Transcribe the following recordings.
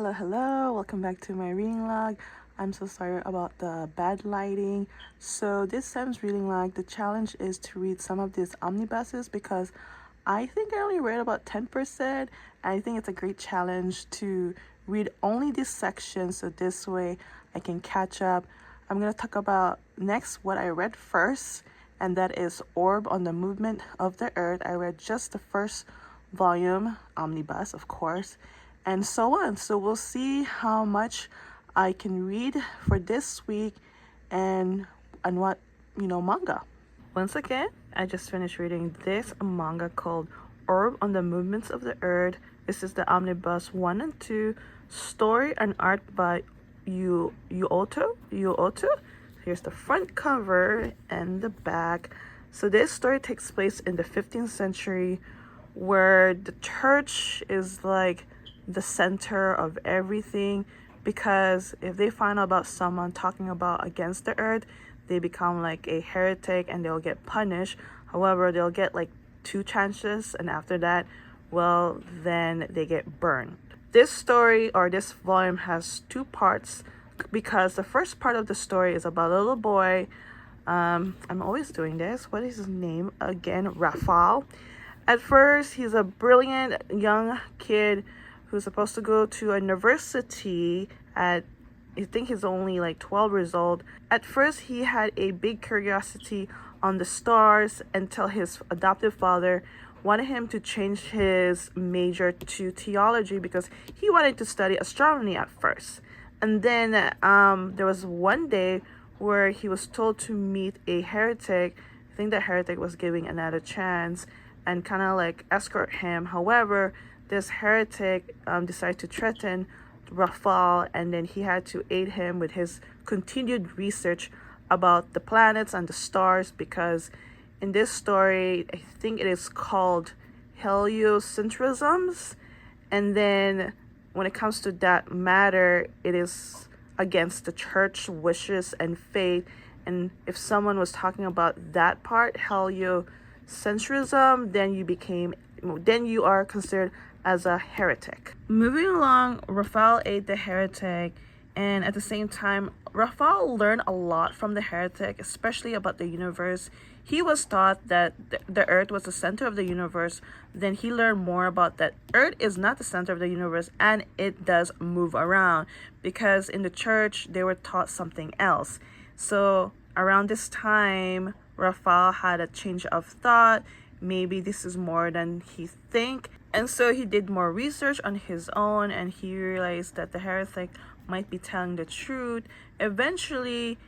Hello, welcome back to my reading log. I'm so sorry about the bad lighting. So this time's reading log, the challenge is to read some of these omnibuses because I think I only read about 10%. I think it's a great challenge to read only these sections so this way I can catch up. I'm going to talk about next what I read first, and that is Orb on the Movement of the Earth. I read just the first volume, Omnibus, of course, and so on. So we'll see how much I can read for this week and what manga. Once again, I just finished reading this manga called Orb on the Movements of the Earth. This is the Omnibus 1 and 2, story and art by Yuoto. Here's the front cover and the back. So this story takes place in the 15th century, where the church is like the center of everything, because if they find out about someone talking about against the earth, they become like a heretic and they'll get punished. However, they'll get like 2 chances, and after that, well, then they get burned. This story, or this volume, has 2 parts, because the first part of the story is about a little boy. I'm always doing this. What is his name again? Raphael. At first, he's a brilliant young kid who's supposed to go to a university at, I think he's only like 12 years old. At first, he had a big curiosity on the stars until his adoptive father wanted him to change his major to theology because he wanted to study astronomy at first. And then there was one day where he was told to meet a heretic. I think the heretic was giving another chance and kind of like escort him. However, this heretic decided to threaten Raphael, and then he had to aid him with his continued research about the planets and the stars, because in this story, I think it is called heliocentrisms. And then when it comes to that matter, it is against the church wishes and faith. And if someone was talking about that part, heliocentrism, then you are considered as a heretic. Moving along, Raphael ate the heretic, and at the same time, Raphael learned a lot from the heretic, especially about the universe. He was taught that the earth was the center of the universe. Then he learned more about that earth is not the center of the universe and it does move around, because in the church they were taught something else. So around this time, Raphael had a change of thought. Maybe this is more than he think. And so he did more research on his own, and he realized that the heretic might be telling the truth. Eventually,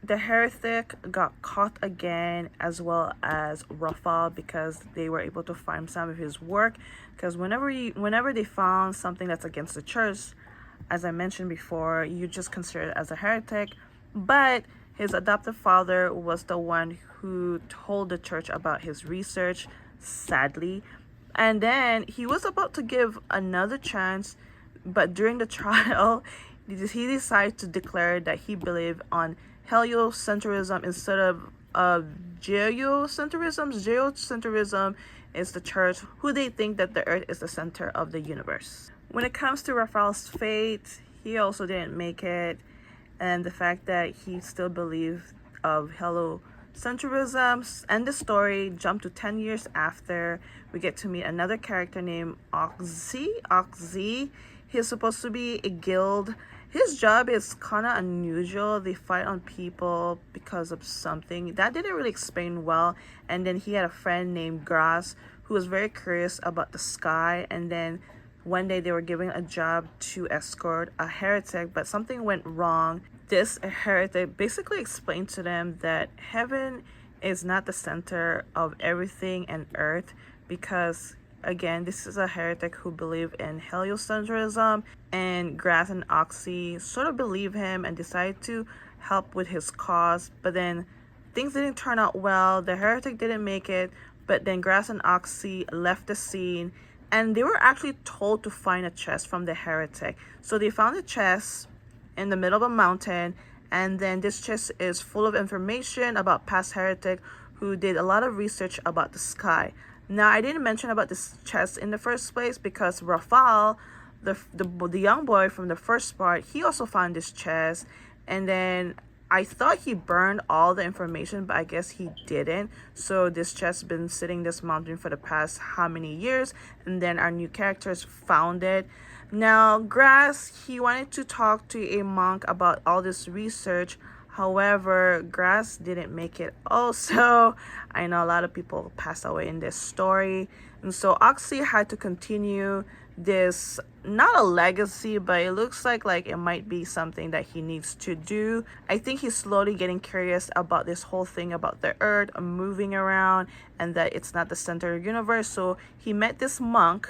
the heretic got caught again, as well as Raphael, because they were able to find some of his work. Because whenever they found something that's against the church, as I mentioned before, you just consider it as a heretic. But his adoptive father was the one who told the church about his research, sadly. And then he was about to give another chance, but during the trial, he decided to declare that he believed on heliocentrism instead of geocentrism. Geocentrism is the church, who they think that the earth is the center of the universe. When it comes to Raphael's fate, he also didn't make it, and the fact that he still believed of heliocentrism. And the story jumped to 10 years after. We get to meet another character named Oxy. He's supposed to be a guild. His job is kind of unusual. They fight on people because of something that didn't really explain well. And then he had a friend named Grass who was very curious about the sky. And then one day they were giving a job to escort a heretic, but something went wrong. This heretic basically explained to them that heaven is not the center of everything and earth, because again, this is a heretic who believed in heliocentrism, and Grass and Oxy sort of believe him and decide to help with his cause. But then things didn't turn out well. The heretic didn't make it, but then Grass and Oxy left the scene, and they were actually told to find a chest from the heretic. So they found a chest in the middle of a mountain, and then this chest is full of information about past heretic who did a lot of research about the sky. Now, I didn't mention about this chest in the first place because Raphael the young boy from the first part, he also found this chest, and then I thought he burned all the information, but I guess he didn't. So this chest been sitting in this mountain for the past how many years, and then our new characters found it. Now, Grass, he wanted to talk to a monk about all this research. However, Grass didn't make it. Also, I know a lot of people passed away in this story, and so Oxy had to continue this, not a legacy, but it looks like it might be something that he needs to do. I think he's slowly getting curious about this whole thing about the earth moving around and that it's not the center of the universe. So he met this monk,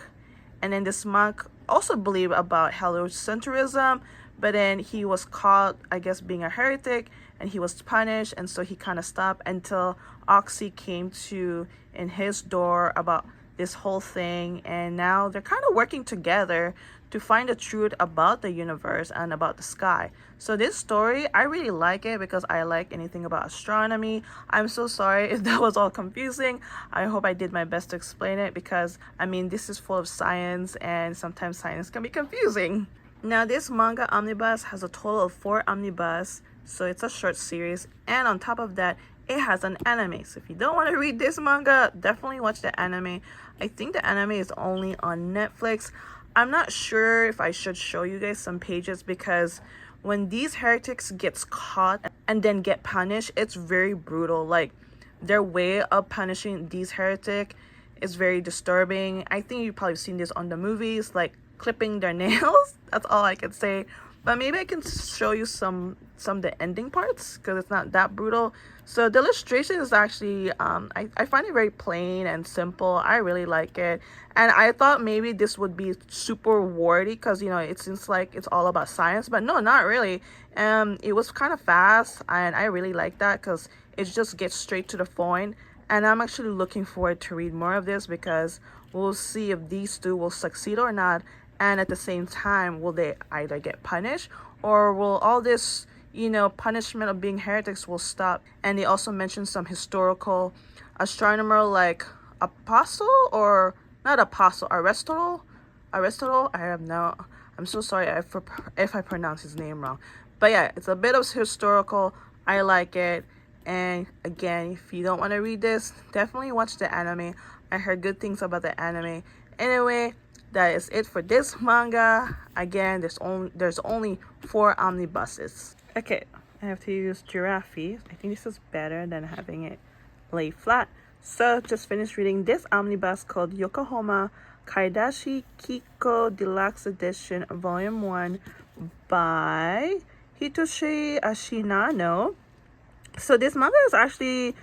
and then this monk also believed about heliocentrism, but then he was caught, I guess, being a heretic, and he was punished, and so he kind of stopped until Oxy came to in his door about this whole thing, and now they're kind of working together to find the truth about the universe and about the sky. So this story, I really like it because I like anything about astronomy. I'm so sorry if that was all confusing. I hope I did my best to explain it, because I mean, this is full of science, and sometimes science can be confusing. Now, this manga omnibus has a total of 4 omnibus, so it's a short series, and on top of that, it has an anime. So if you don't want to read this manga, definitely watch the anime. I think the anime is only on Netflix. I'm not sure if I should show you guys some pages, because when these heretics gets caught and then get punished, it's very brutal. Like, their way of punishing these heretic is very disturbing. I think you've probably seen this on the movies, like clipping their nails. That's all I can say. But maybe I can show you some of the ending parts, because it's not that brutal. So the illustration is actually I find it very plain and simple. I really like it, and I thought maybe this would be super wordy, because it seems like it's all about science, but no, not really. It was kind of fast, and I really like that because it just gets straight to the point. And I'm actually looking forward to read more of this, because we'll see if these two will succeed or not, and at the same time, will they either get punished, or will all this punishment of being heretics will stop. And they also mentioned some historical astronomer like Apostle, or not Apostle, Aristotle. I have no, I'm so sorry if I pronounce his name wrong. But yeah, it's a bit of historical. I like it. And again, if you don't want to read this, definitely watch the anime. I heard good things about the anime. Anyway, that is it for this manga. Again, there's only 4 omnibuses. Okay, I have to use giraffe. I think this is better than having it lay flat. So just finished reading this omnibus called Yokohama Kaidashi Kiko Deluxe Edition Volume 1 by Hitoshi Ashinano. So this manga is actually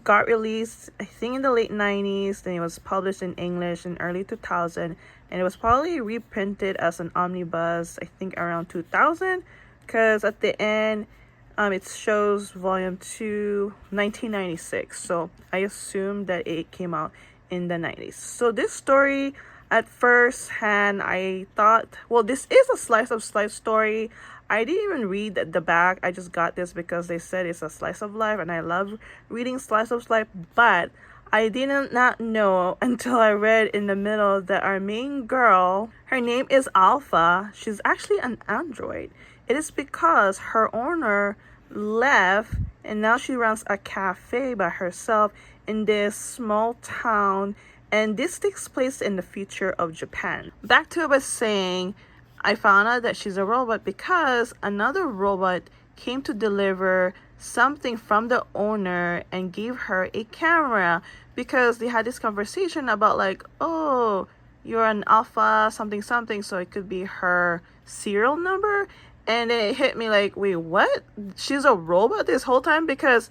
got released, I think, in the late 90s. Then it was published in English in early 2000, and it was probably reprinted as an omnibus, I think, around 2000, because at the end it shows volume 2 1996. So I assume that it came out in the 90s. So this story, at first hand, I thought, well, this is a slice of life story. I didn't even read the back. I just got this because they said it's a slice of life, and I love reading slice of life. But I did not know until I read in the middle that our main girl, her name is Alpha. She's actually an android. It is because her owner left, and now she runs a cafe by herself in this small town, and this takes place in the future of Japan. Back to what I was saying, I found out that she's a robot because another robot came to deliver something from the owner and gave her a camera, because they had this conversation about like, oh, you're an alpha something something, so it could be her serial number. And then it hit me like, wait, what? She's a robot this whole time? Because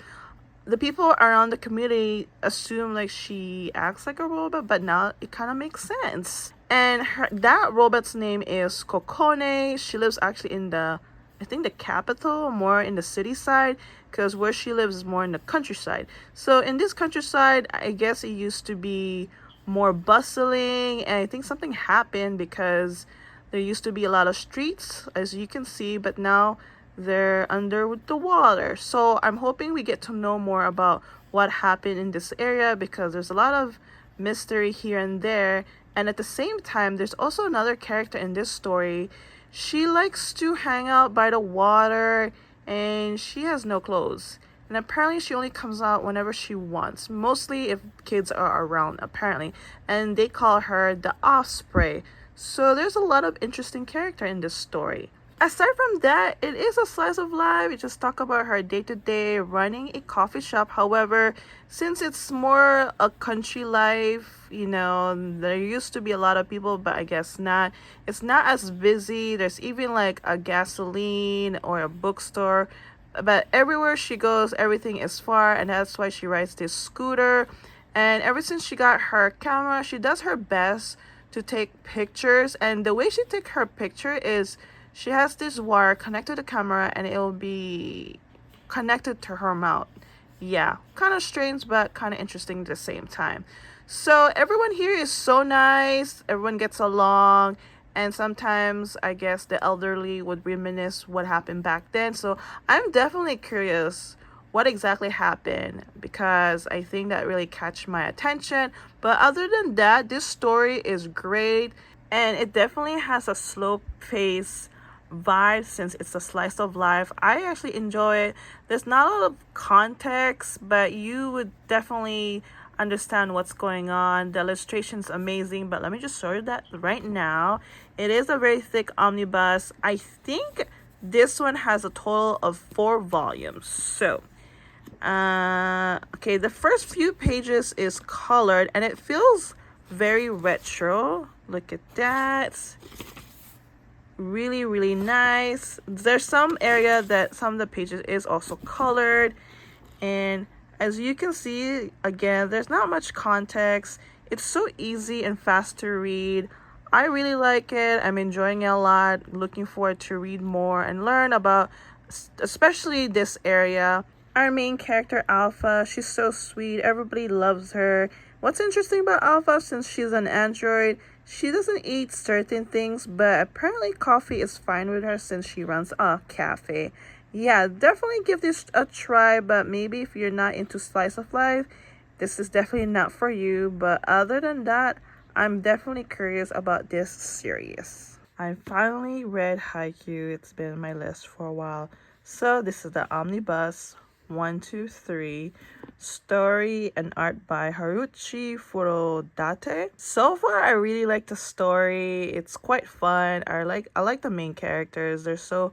the people around the community assume like she acts like a robot, but now it kind of makes sense. And that robot's name is Kokone. She lives actually in I think the capital, more in the city side, because where she lives is more in the countryside. So in this countryside, I guess it used to be more bustling, and I think something happened because there used to be a lot of streets, as you can see, but now they're under with the water. So I'm hoping we get to know more about what happened in this area, because there's a lot of mystery here and there, And at the same time, there's also another character in this story. She likes to hang out by the water and she has no clothes. And apparently she only comes out whenever she wants, mostly if kids are around, apparently. And they call her the Osprey. So there's a lot of interesting character in this story. Aside from that, it is a slice of life. It just talk about her day-to-day running a coffee shop. However, since it's more a country life, there used to be a lot of people, but I guess not. It's not as busy. There's even like a gasoline or a bookstore. But everywhere she goes, everything is far, and that's why she rides this scooter. And ever since she got her camera, she does her best to take pictures. And the way she take her picture is she has this wire connected to the camera and it will be connected to her mouth. Yeah, kind of strange, but kind of interesting at the same time. So everyone here is so nice. Everyone gets along. And sometimes I guess the elderly would reminisce what happened back then. So I'm definitely curious what exactly happened because I think that really catch my attention. But other than that, this story is great and it definitely has a slow pace vibe since it's a slice of life. I actually enjoy it. There's not a lot of context, but you would definitely understand what's going on. The illustration's amazing, but let me just show you that right now. It is a very thick omnibus. I think this one has a total of 4 volumes. So okay, the first few pages is colored and it feels very retro. Look at that. Really, really nice. There's some area that some of the pages is also colored, and as you can see, again, there's not much context. It's so easy and fast to read. I really like it. I'm enjoying it a lot. Looking forward to read more and learn about especially this area. Our main character, Alpha, she's so sweet. Everybody loves her. What's interesting about Alpha, since she's an android, she doesn't eat certain things, but apparently coffee is fine with her since she runs a cafe. Yeah, definitely give this a try, but maybe if you're not into slice of life, this is definitely not for you. But other than that, I'm definitely curious about this series. I finally read Haikyuu. It's been on my list for a while. So this is the Omnibus 1, 2, 3. Story and art by Haruchi Furodate. So far, I really like the story. It's quite fun. I like the main characters. They're so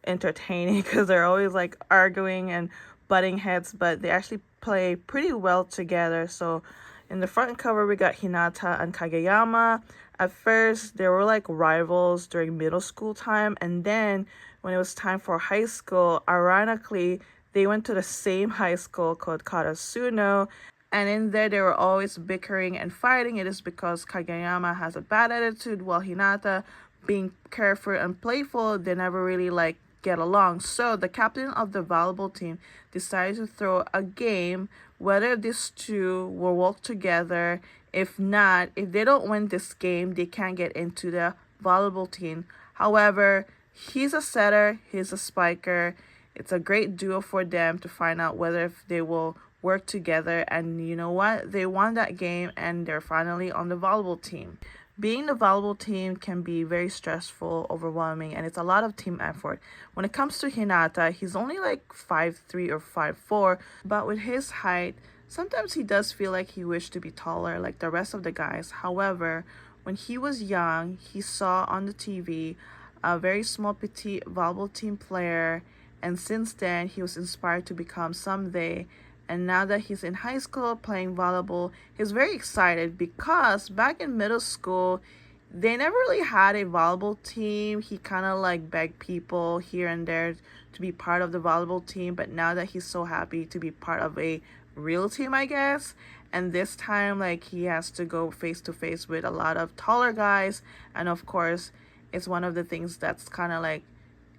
entertaining because they're always like arguing and butting heads, but they actually play pretty well together. So in the front cover, we got Hinata and Kageyama. At first, they were like rivals during middle school time, and then when it was time for high school, ironically, they went to the same high school called Karasuno, and in there they were always bickering and fighting. It is because Kageyama has a bad attitude while Hinata, being carefree and playful, they never really like get along. So the captain of the volleyball team decided to throw a game whether these two will work together. If not, if they don't win this game, they can't get into the volleyball team. However, he's a setter, he's a spiker. It's a great duo for them to find out whether if they will work together. And you know what? They won that game and they're finally on the volleyball team. Being the volleyball team can be very stressful, overwhelming, and it's a lot of team effort. When it comes to Hinata, he's only like 5'3" or 5'4", but with his height, sometimes he does feel like he wished to be taller like the rest of the guys. However, when he was young, he saw on the TV a very small petite volleyball team player, and since then, he was inspired to become someday. And now that he's in high school playing volleyball, he's very excited because back in middle school, they never really had a volleyball team. He kind of like begged people here and there to be part of the volleyball team. But now that he's so happy to be part of a real team, I guess. And this time, like, he has to go face to face with a lot of taller guys. And of course, it's one of the things that's kind of like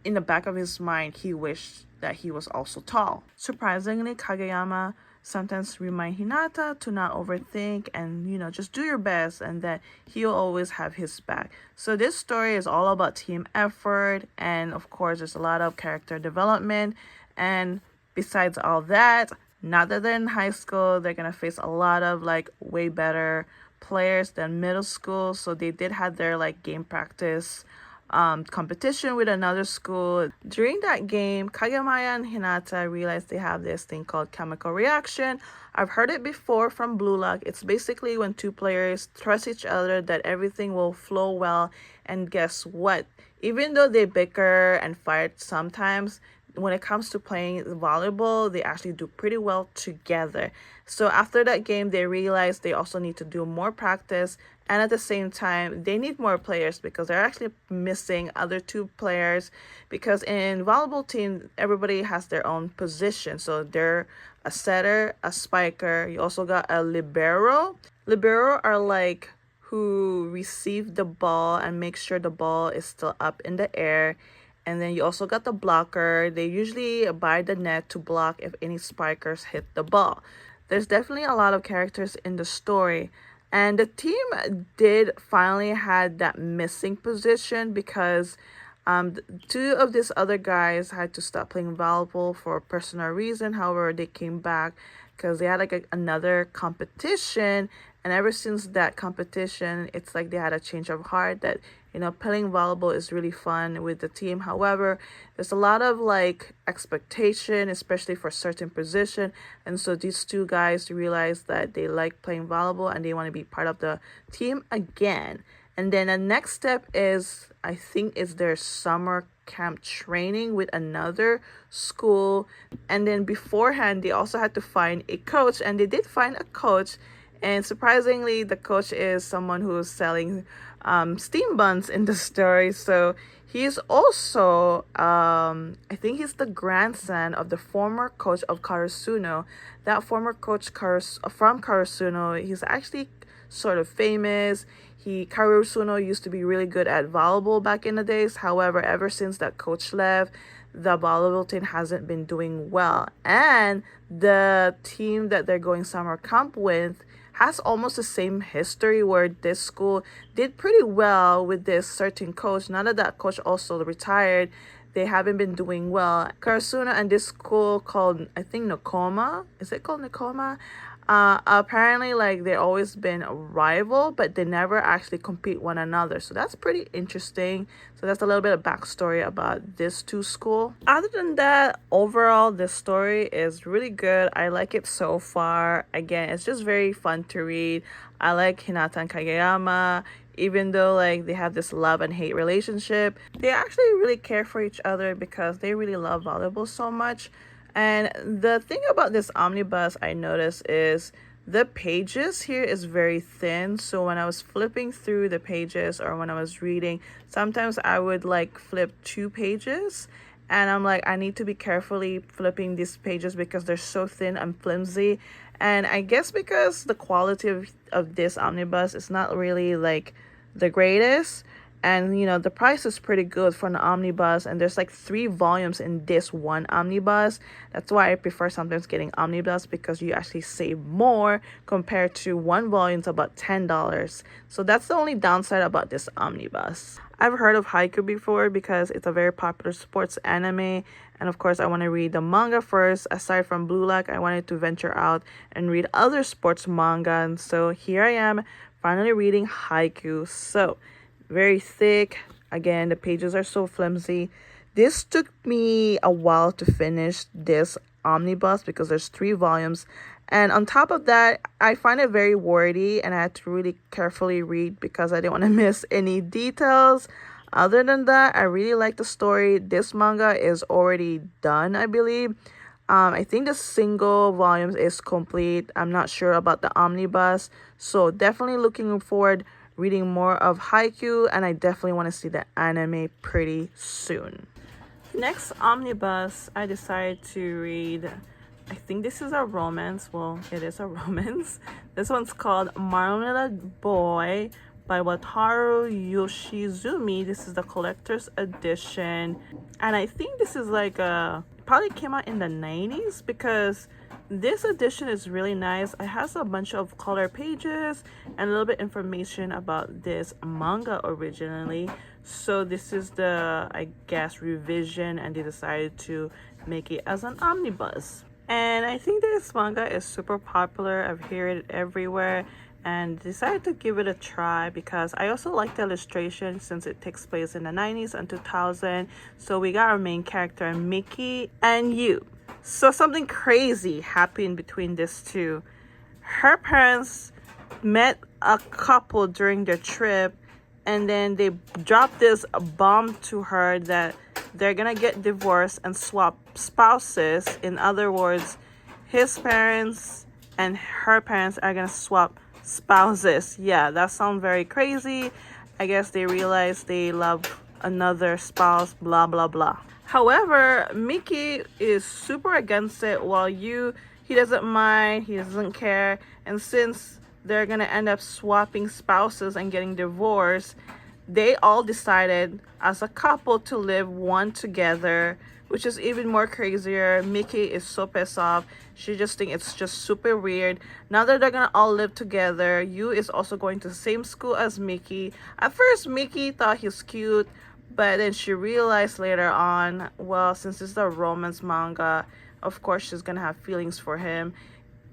in the back of his mind, he wished that he was also tall. Surprisingly, Kageyama sometimes remind Hinata to not overthink and, just do your best, and that he'll always have his back. So this story is all about team effort, and of course, there's a lot of character development. And besides all that, now that they're in high school, they're gonna face a lot of like way better players than middle school, so they did have their like game practice competition with another school. During that game, Kagemaya and Hinata realized they have this thing called chemical reaction. I've heard it before from Blue Lock. It's basically when two players trust each other that everything will flow well, and guess what? Even though they bicker and fight sometimes, when it comes to playing volleyball, they actually do pretty well together. So after that game, they realized they also need to do more practice, and at the same time, they need more players because they're actually missing other two players, because in volleyball team, everybody has their own position. So they're a setter, a spiker. You also got a libero. Libero are like who receive the ball and make sure the ball is still up in the air. And then you also got the blocker. They usually by the net to block if any spikers hit the ball. There's definitely a lot of characters in the story. And the team did finally had that missing position because two of these other guys had to stop playing volleyball for a personal reason. However, they came back because they had like another competition. And ever since that competition, it's like they had a change of heart that, you know, playing volleyball is really fun with the team. However, there's a lot of like expectation, especially for certain position. And so these two guys realized that they like playing volleyball and they want to be part of the team again. And then the next step is, I think, it's their summer camp training with another school. And then beforehand, they also had to find a coach, and they did find a coach. And surprisingly, the coach is someone who's selling steam buns in the story. So he's also, I think he's the grandson of the former coach of Karasuno. That former coach from Karasuno, he's actually sort of famous. Karasuno used to be really good at volleyball back in the days. However, ever since that coach left, the volleyball team hasn't been doing well. And the team that they're going summer camp with has almost the same history, where this school did pretty well with this certain coach. Now that that coach also retired, they haven't been doing well. Karasuno and this school called, I think, Nakoma. Is it called Nakoma? Apparently, like, they've always been a rival, but they never actually compete one another. So that's pretty interesting. So that's a little bit of backstory about this two school. Other than that, overall, this story is really good. I like it so far. Again, it's just very fun to read. I like Hinata and Kageyama. Even though like they have this love and hate relationship, they actually really care for each other because they really love volleyball so much. And the thing about this omnibus I noticed is the pages here is very thin. So when I was flipping through the pages or when I was reading, sometimes I would like flip 2 pages. And I'm like, I need to be carefully flipping these pages because they're so thin and flimsy. And I guess because the quality of this omnibus is not really like the greatest. And, you know, the price is pretty good for an omnibus. And there's like 3 volumes in this one omnibus. That's why I prefer sometimes getting omnibus, because you actually save more compared to 1 volume to about $10. So that's the only downside about this omnibus. I've heard of Haiku before because it's a very popular sports anime. And of course, I want to read the manga first. Aside from Blue Lock, I wanted to venture out and read other sports manga. And so here I am, finally reading Haiku. So very thick. Again, the pages are so flimsy. This took me a while to finish this omnibus because there's 3 volumes. And on top of that, I find it very wordy and I had to really carefully read because I didn't want to miss any details. Other than that, I really like the story. This manga is already done, I believe. I think the single volumes is complete. I'm not sure about the omnibus. So definitely looking forward reading more of Haiku, and I definitely want to see the anime pretty soon. Next omnibus, I decided to read, I think this is a romance. Well, it is a romance. This one's called Marmalade Boy by Wataru Yoshizumi. This is the collector's edition. And I think this is like probably came out in the 90s because this edition is really nice. It has a bunch of color pages and a little bit information about this manga originally. So this is the, I guess, revision, and they decided to make it as an omnibus. And I think this manga is super popular. I've heard it everywhere. and decided to give it a try because I also like the illustration since it takes place in the 90s and 2000. So we got our main character Mickey and you. So something crazy happened between these two. Her parents met a couple during their trip, and then they dropped this bomb to her that they're gonna get divorced and swap spouses. In other words, his parents and her parents are gonna swap spouses. Yeah, that sounds very crazy. I guess they realize they love another spouse, blah blah blah. However, Mickey is super against it, while he doesn't mind, he doesn't care. And since they're gonna end up swapping spouses and getting divorced, they all decided as a couple to live one together, which is even more crazier. Mickey is so pissed off. She just thinks it's just super weird. Now that they're gonna all live together, Yu is also going to the same school as Mickey. At first, Mickey thought he's cute, but then she realized later on, well, since it's a romance manga, of course she's gonna have feelings for him,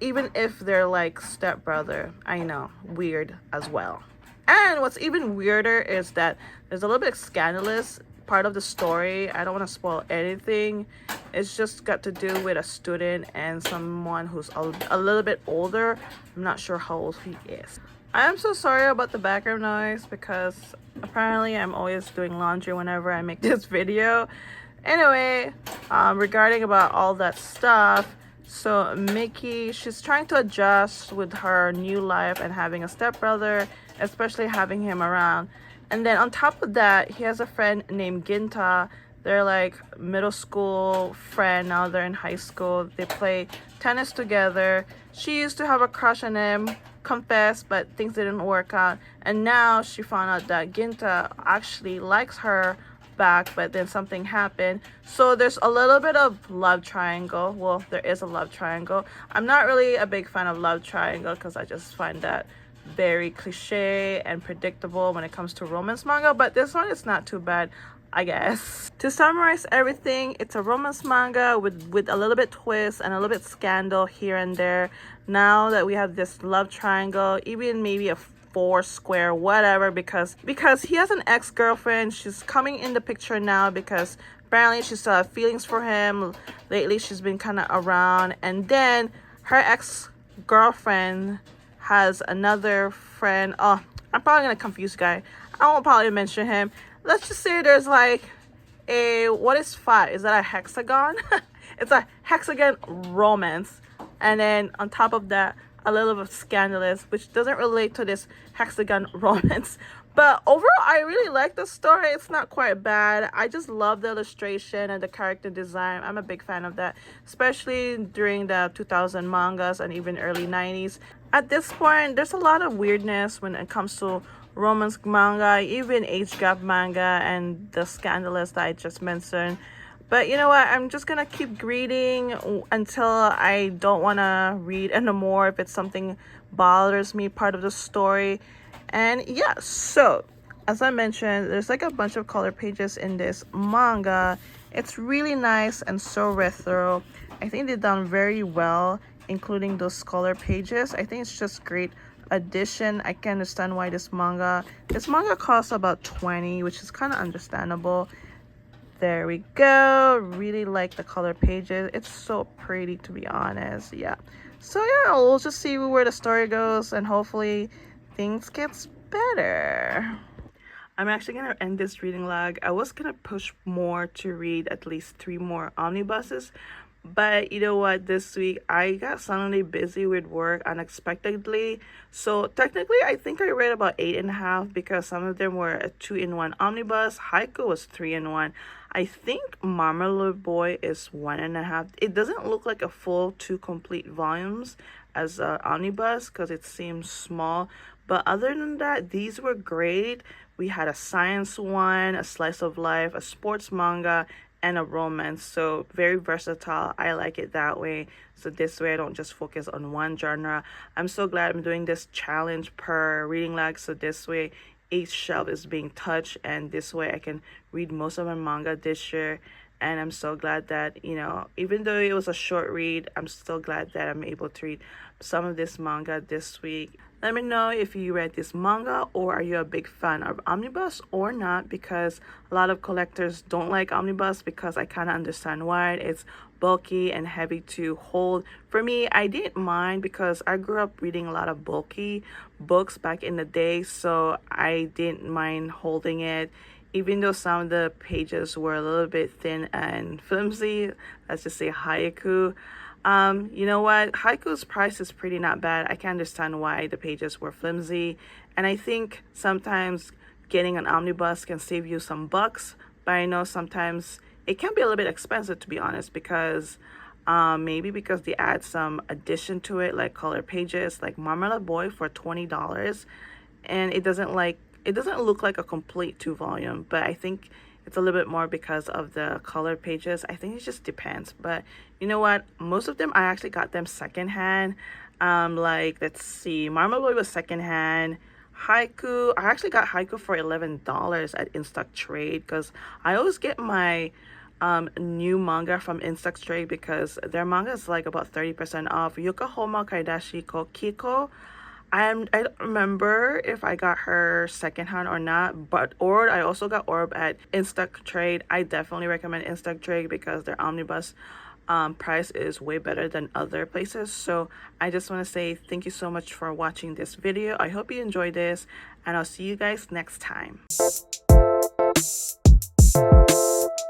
even if they're like stepbrother. I know, weird as well. And what's even weirder is that there's a little bit scandalous part of the story. I don't want to spoil anything. It's just got to do with a student and someone who's a little bit older. I'm not sure how old he is. I am so sorry about the background noise because apparently I'm always doing laundry whenever I make this video. Anyway, regarding about all that stuff, so Mickey, she's trying to adjust with her new life and having a stepbrother, especially having him around. And then on top of that, he has a friend named Ginta. They're like middle school friend. Now they're in high school. They play tennis together. She used to have a crush on him, confessed, but things didn't work out. And now she found out that Ginta actually likes her back, but then something happened. So there's a little bit of love triangle. Well, there is a love triangle. I'm not really a big fan of love triangle because I just find that very cliche and predictable when it comes to romance manga, but this one is not too bad, I guess. To summarize everything, it's a romance manga with a little bit twist and a little bit scandal here and there. Now that we have this love triangle, even maybe a four square, whatever, because he has an ex-girlfriend. She's coming in the picture now because apparently she still has feelings for him. Lately she's been kind of around, and then her ex-girlfriend has another friend. Oh, I'm probably gonna confuse guy. I won't probably mention him. Let's just say there's like a, what is 5? Is that a hexagon? It's a hexagon romance, and then on top of that, a little bit scandalous, which doesn't relate to this hexagon romance. But overall, I really like the story. It's not quite bad. I just love the illustration and the character design. I'm a big fan of that, especially during the 2000 mangas and even early 90s. At this point, there's a lot of weirdness when it comes to romance manga, even age gap manga, and the scandalous that I just mentioned. But you know what? I'm just gonna keep reading until I don't wanna read anymore if it's something bothers me, part of the story. And yeah, so as I mentioned, there's like a bunch of color pages in this manga. It's really nice and so retro. I think they've done very well, including those color pages. I think it's just great addition. I can understand why this manga costs about 20, which is kind of understandable. There we go. Really like the color pages. It's so pretty, to be honest. Yeah. So yeah, we'll just see where the story goes, and hopefully things gets better. I'm actually gonna end this reading log. I was gonna push more to read at least 3 more omnibuses, but you know what, this week I got suddenly busy with work unexpectedly. So technically I think I read about 8.5 because some of them were a 2-in-1 omnibus. Haiku was 3-in-1. I think Marmalade Boy is 1.5. It doesn't look like a full 2 complete volumes as an omnibus because it seems small, but other than that, these were great. We had a science one, a slice of life, a sports manga, and a romance. So very versatile. I like it that way. So this way I don't just focus on one genre. I'm so glad I'm doing this challenge per reading log. So this way each shelf is being touched, and this way I can read most of my manga this year. And I'm so glad that, you know, even though it was a short read, I'm still glad that I'm able to read some of this manga this week. Let me know if you read this manga or are you a big fan of Omnibus or not, because a lot of collectors don't like Omnibus because I kind of understand why. It's bulky and heavy to hold. For me, I didn't mind because I grew up reading a lot of bulky books back in the day, so I didn't mind holding it. Even though some of the pages were a little bit thin and flimsy, let's just say haiku. You know what? Haiku's price is pretty not bad. I can understand why the pages were flimsy. And I think sometimes getting an omnibus can save you some bucks. But I know sometimes it can be a little bit expensive, to be honest, because maybe because they add some addition to it, like color pages, like Marmalade Boy for $20. And it doesn't look like a complete two volume, but I think it's a little bit more because of the color pages. I think it just depends. But you know what? Most of them I actually got them secondhand. Like let's see, Marmalade Boy was secondhand. Haiku, I actually got Haiku for $11 at InStock Trade because I always get my new manga from InStock Trade because their manga is like about 30% off. Yokohama Kaidashi Kiko, I don't remember if I got her secondhand or not, but I also got Orb at Instock Trade. I definitely recommend Instock Trade because their omnibus price is way better than other places. So I just want to say thank you so much for watching this video. I hope you enjoyed this, and I'll see you guys next time.